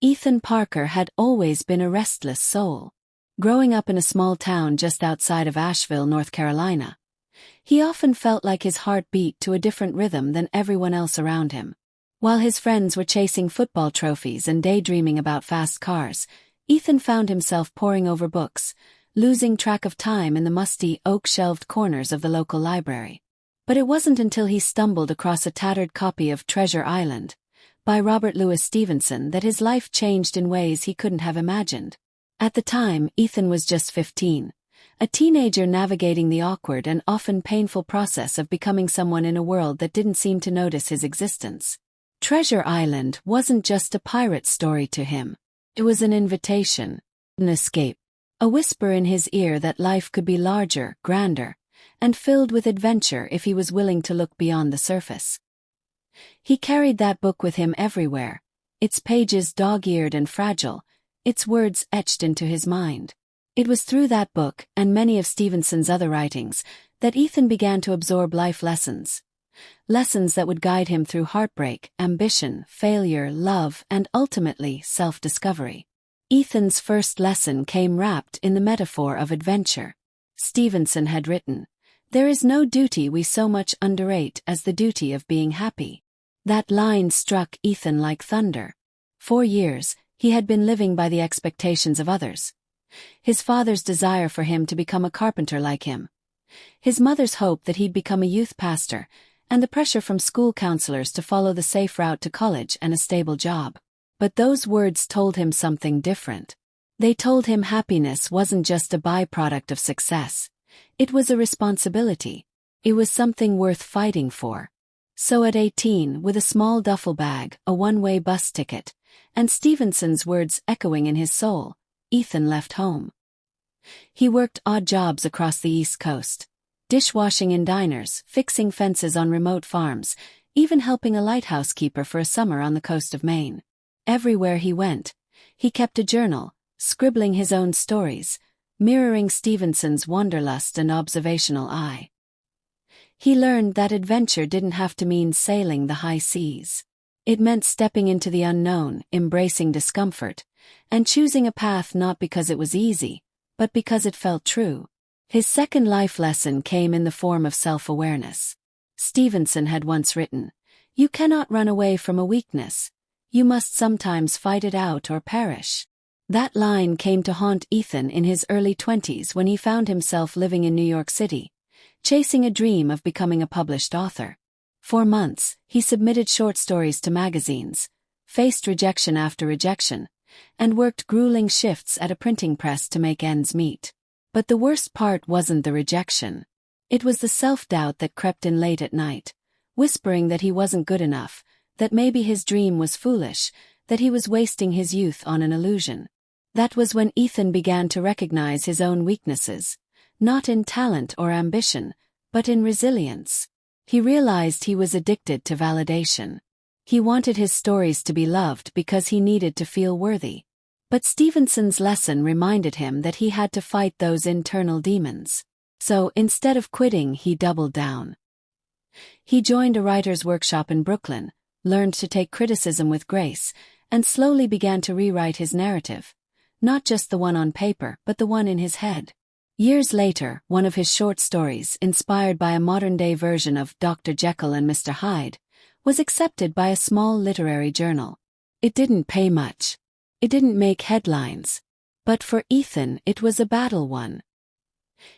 Ethan Parker had always been a restless soul. Growing up in a small town just outside of Asheville, North Carolina, he often felt like his heart beat to a different rhythm than everyone else around him. While his friends were chasing football trophies and daydreaming about fast cars, Ethan found himself poring over books, losing track of time in the musty, oak-shelved corners of the local library. But it wasn't until he stumbled across a tattered copy of Treasure Island by Robert Louis Stevenson that his life changed in ways he couldn't have imagined. At the time, Ethan was just 15, a teenager navigating the awkward and often painful process of becoming someone in a world that didn't seem to notice his existence. Treasure Island wasn't just a pirate story to him. It was an invitation, an escape, a whisper in his ear that life could be larger, grander, and filled with adventure if he was willing to look beyond the surface. He carried that book with him everywhere, its pages dog-eared and fragile, its words etched into his mind. It was through that book, and many of Stevenson's other writings, that Ethan began to absorb life lessons. Lessons that would guide him through heartbreak, ambition, failure, love, and ultimately, self-discovery. Ethan's first lesson came wrapped in the metaphor of adventure. Stevenson had written, "There is no duty we so much underrate as the duty of being happy." That line struck Ethan like thunder. For years, he had been living by the expectations of others. His father's desire for him to become a carpenter like him. His mother's hope that he'd become a youth pastor, and the pressure from school counselors to follow the safe route to college and a stable job. But those words told him something different. They told him happiness wasn't just a byproduct of success. It was a responsibility. It was something worth fighting for. So at 18, with a small duffel bag, a one-way bus ticket, and Stevenson's words echoing in his soul, Ethan left home. He worked odd jobs across the East Coast, dishwashing in diners, fixing fences on remote farms, even helping a lighthouse keeper for a summer on the coast of Maine. Everywhere he went, he kept a journal, scribbling his own stories, mirroring Stevenson's wanderlust and observational eye. He learned that adventure didn't have to mean sailing the high seas. It meant stepping into the unknown, embracing discomfort, and choosing a path not because it was easy, but because it felt true. His second life lesson came in the form of self-awareness. Stevenson had once written, "You cannot run away from a weakness. You must sometimes fight it out or perish." That line came to haunt Ethan in his early 20s when he found himself living in New York City, chasing a dream of becoming a published author. For months, he submitted short stories to magazines, faced rejection after rejection, and worked grueling shifts at a printing press to make ends meet. But the worst part wasn't the rejection. It was the self-doubt that crept in late at night, whispering that he wasn't good enough, that maybe his dream was foolish, that he was wasting his youth on an illusion. That was when Ethan began to recognize his own weaknesses, not in talent or ambition, but in resilience. He realized he was addicted to validation. He wanted his stories to be loved because he needed to feel worthy. But Stevenson's lesson reminded him that he had to fight those internal demons. So, instead of quitting, he doubled down. He joined a writer's workshop in Brooklyn, learned to take criticism with grace, and slowly began to rewrite his narrative. Not just the one on paper, but the one in his head. Years later, one of his short stories, inspired by a modern-day version of Dr. Jekyll and Mr. Hyde, was accepted by a small literary journal. It didn't pay much. It didn't make headlines. But for Ethan, it was a battle won.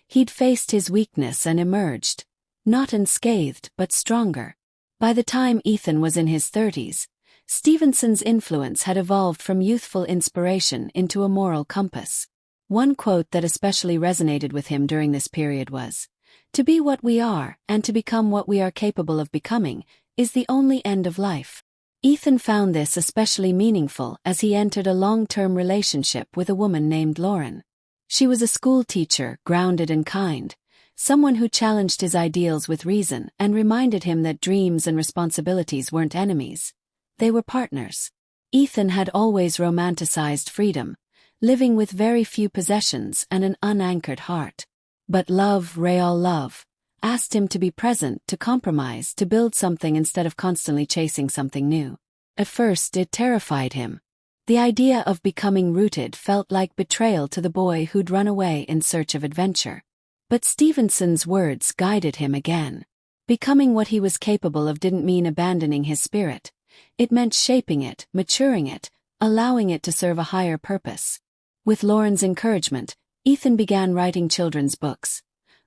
He'd faced his weakness and emerged, not unscathed but stronger. By the time Ethan was in his 30s, Stevenson's influence had evolved from youthful inspiration into a moral compass. One quote that especially resonated with him during this period was, "To be what we are, and to become what we are capable of becoming, is the only end of life." Ethan found this especially meaningful as he entered a long-term relationship with a woman named Lauren. She was a school teacher, grounded and kind, someone who challenged his ideals with reason and reminded him that dreams and responsibilities weren't enemies. They were partners. Ethan had always romanticized freedom, living with very few possessions and an unanchored heart. But love, real love, asked him to be present, to compromise, to build something instead of constantly chasing something new. At first it terrified him. The idea of becoming rooted felt like betrayal to the boy who'd run away in search of adventure. But Stevenson's words guided him again. Becoming what he was capable of didn't mean abandoning his spirit. It meant shaping it, maturing it, allowing it to serve a higher purpose. With Lauren's encouragement, Ethan began writing children's books.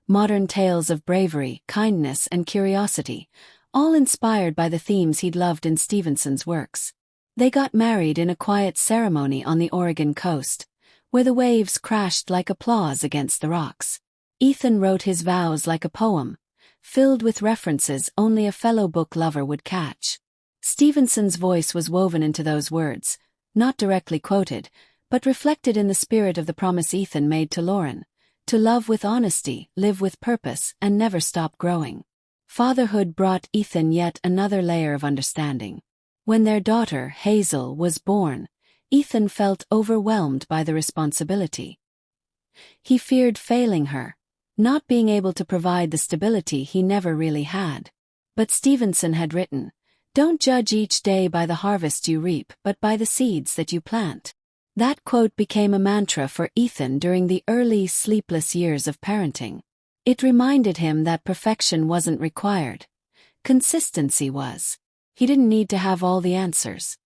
Modern tales of bravery, kindness, and curiosity, all inspired by the themes he'd loved in Stevenson's works. They got married in a quiet ceremony on the Oregon coast, where the waves crashed like applause against the rocks. Ethan wrote his vows like a poem, filled with references only a fellow book lover would catch. Stevenson's voice was woven into those words, not directly quoted, but reflected in the spirit of the promise Ethan made to Lauren, to love with honesty, live with purpose, and never stop growing. Fatherhood brought Ethan yet another layer of understanding. When their daughter, Hazel, was born, Ethan felt overwhelmed by the responsibility. He feared failing her, not being able to provide the stability he never really had. But Stevenson had written, "Don't judge each day by the harvest you reap, but by the seeds that you plant." That quote became a mantra for Ethan during the early sleepless years of parenting. It reminded him that perfection wasn't required. Consistency was. He didn't need to have all the answers.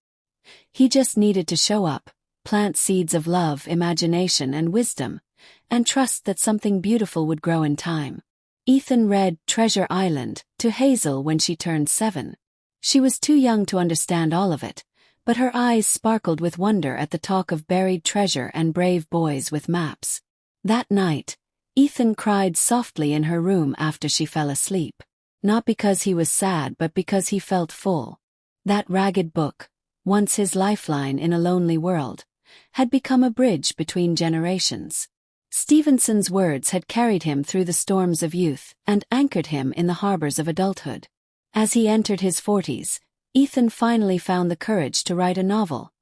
He just needed to show up, plant seeds of love, imagination, and wisdom, and trust that something beautiful would grow in time. Ethan read Treasure Island to Hazel when she turned 7. She was too young to understand all of it, but her eyes sparkled with wonder at the talk of buried treasure and brave boys with maps. That night, Ethan cried softly in her room after she fell asleep. Not because he was sad but because he felt full. That ragged book, once his lifeline in a lonely world, had become a bridge between generations. Stevenson's words had carried him through the storms of youth and anchored him in the harbors of adulthood. As he entered his 40s, Ethan finally found the courage to write a novel.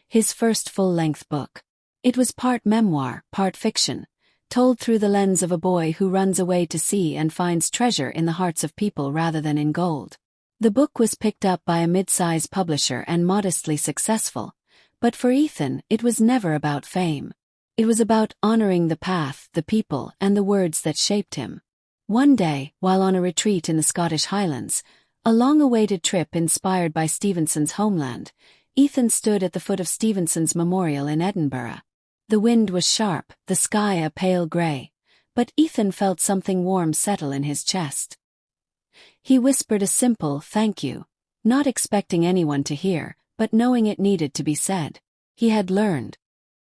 His first full-length book. It was part memoir, part fiction, told through the lens of a boy who runs away to sea and finds treasure in the hearts of people rather than in gold. The book was picked up by a mid-size publisher and modestly successful, but for Ethan it was never about fame. It was about honoring the path, the people, and the words that shaped him. One day, while on a retreat in the Scottish Highlands, a long-awaited trip inspired by Stevenson's homeland, Ethan stood at the foot of Stevenson's memorial in Edinburgh. The wind was sharp, the sky a pale grey, but Ethan felt something warm settle in his chest. He whispered a simple "thank you," not expecting anyone to hear, but knowing it needed to be said. He had learned,